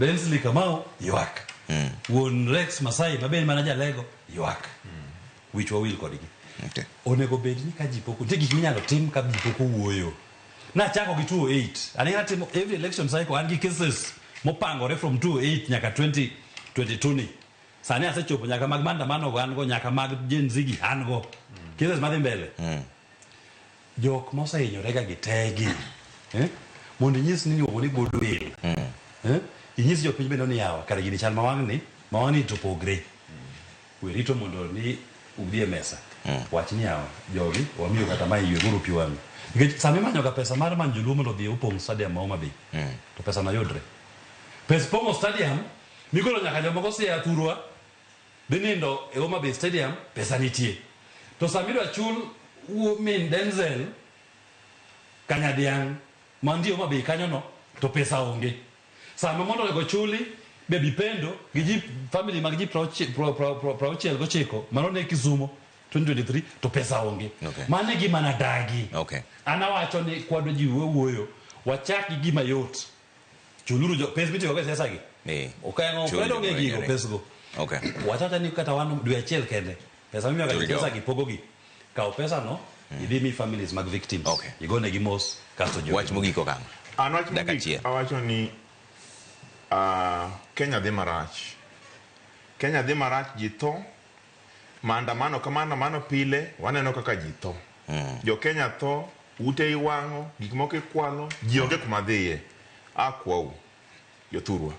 Bensley Kamau ywak. Won Rex Masai maben manager Lego ywak. Which will kodigi. Okay. Onego bedni ka jipoko te gik minyalo tim ka jipoko wuoyo. Na chako gi 208. Ani atimo every election cycle an gi cases mopangore from 208 nyaka 2022 ni. Sani asechopo nyaka mag maandamano an go nyaka mag Gen Z gi an go. Cases madhi mbele. Jok mosehinyore ga gitegi. Mondo nyis ni woni goodwill. Inyis jok piny bende ni yawa kare gini chal mawang' to pogre. We rito mondo ni ubie mesa. Wach ni yawa jogi wamiyo kata mai ywe guru pi wami. Nikech sami manyo ka pesa mar manjulu mondo dhi upong stadium ma Homa Bay. To pesa na yudre. Pesa pongo stadium mikolo nyaka jomoko sia thurwa. Binindo e Homa Bay stadium pesa nitie. To samiro chul min Denzel kanyadiang mandi Homa Bay kanyo no to pesa onge. Sama mondo go chuli Baby Pendo gi family mag ji prochiel go chiko manone Kisumo 2023 to pesa onge. Mane gima nadagi. Anawacho ni kwado ji wuoyo wachaki gima yot. Chuluru jo pesa mitiyo go sesa gi. Okayango kwado nge gigo pesgo. Wachata ni kata wanu dwe achiel kende. Pesa mimi ga pesa gi pogo gi. Kao pesa no idhi mi families mag victims. Igone gi mos kasto jo. Wach mugiko kang. Anwach mugiko awacho ni Kenya dhi marach. Kenya dhi marach ji tho. Maandamano kamano pile waneno kaka ji tho. Jo Kenya tho, ute iwang'o, gik moko ikwalo, ji onge kuma dhiye. Akwau, jothurwa.